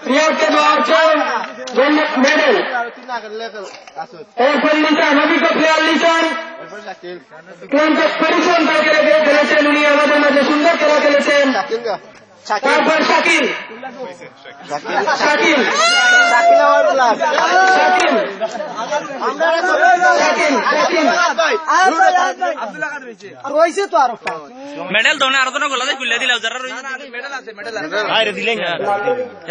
রিয়াদকে দেওয়া হচ্ছে মেডেল। এরপর লিটন অভিজ্ঞ প্লেয়ার লিটন পরিশ্রম করে খেলেছেন, উনি আমাদের মাঝে সুন্দর খেলা খেলেছেন। তারপর শাকিল শাকিল রয়েছে তো আরো মেডেল তো না আরো তো গোলা খুলে দিলাম যারা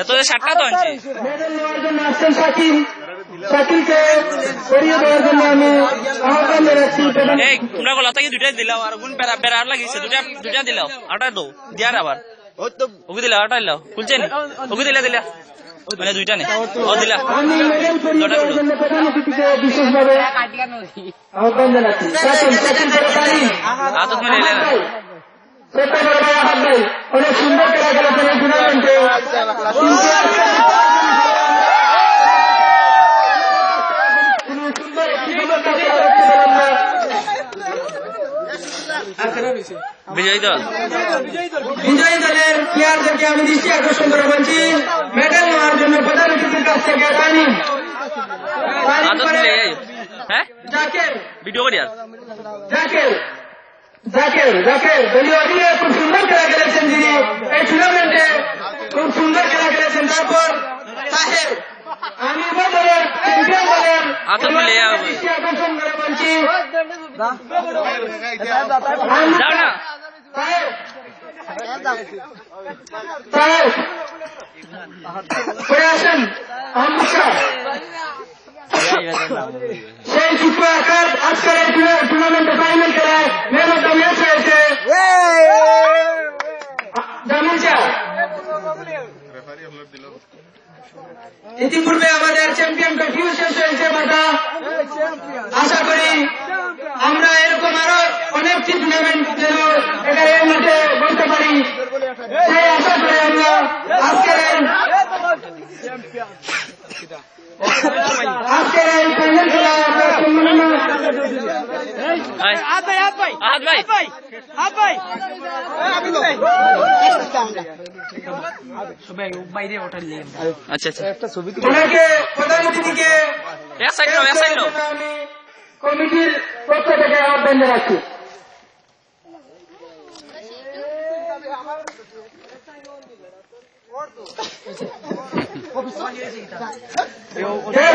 এত 7টা তো আনছি। মেডেল নেওয়ার জন্য আসছেন শাকিল। শাকিলকে করিয়ে দেওয়ার জন্য আমি আহ্বান জানাচ্ছি। এই তোমরা গোলা থেকে 2টাই দিলাও আর গুণ বেড়ার লাগিয়েছে 2টা দিলাও আটা দো দিয়ার আবার ওকে দিলা আটা দিলাও খুলছে নি ওকে দিলা মানে 2টা নেই ও দিলা আমি মেডেল করিয়ে দেওয়ার জন্য প্রধান অতিথিকে বিশেষভাবে আহ্বান জানাচ্ছি। শাকিল আদত মানে এলে না অনেক সুন্দর খেলা খেলেছেন এই টুর্নামেন্টে। বিজয়ী দল দলের প্লেয়ারদেরকে আমি দৃষ্টি আকর্ষণ করে বলছি মেডেল নেওয়ার জন্য প্রধান অতিথির কাছ থেকে হ্যাঁ ভিডিও করি আর জাকের দলীয় অধীনে খুব সুন্দর খেলা খেলেছেন যিনি এই টুর্নামেন্টে খুব সুন্দর খেলা খেলেছেন। তারপর তাহের আমি বলেন দৃষ্টি আকর্ষণ করে বলছি আসেন সেই কিছু আকার আজকের এই টুর্নামেন্টে ফাইনাল খেলায় ম্যান অফ দ্য ম্যাচ হয়েছে জামিল শাহ। ইতিপূর্বে আমাদের চ্যাম্পিয়ন ট্রফিও শেষ হয়েছে বাধা। আশা করি আমরা এরকম আরো অনেকটি টুর্নামেন্ট যেন এখানে মাঠে বলতে পারি সেই আশা করে আমরা আজকের এই ফাইনাল খেলা আমরা আচ্ছা প্রধান অতিথিকে কমিটির পক্ষ থেকে আহ্বান জানাচ্ছি।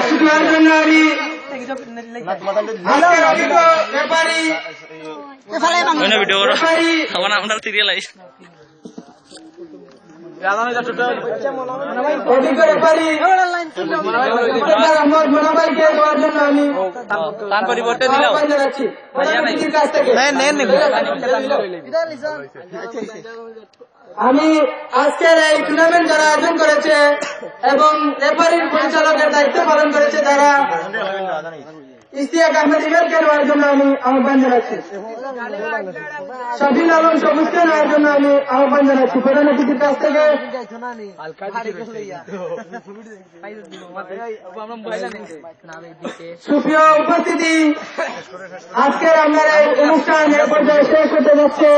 শুধুর জন্য আমি ব্যাপারী ভিডিও করো আমরা সিরিয়াল আইস তার পরিবর্তে দিলাম আমি আজকের এই টুর্নামেন্ট যারা আয়োজন করেছে এবং রেফারির পরিচালকের দায়িত্ব পালন করেছে তারা ইশতিয়াক আহমেদ ইমেলকে নেওয়ার জন্য আমি আহ্বান জানাচ্ছি। শাফিল আলম সবুজকে নেওয়ার জন্য আমি আহ্বান জানাচ্ছি প্রধান অতিথির কাছ থেকে। সুপ্রিয় উপস্থিতি, আজকের আমার এই অনুষ্ঠান এ পর্যায়ে শেষ হতে যাচ্ছে।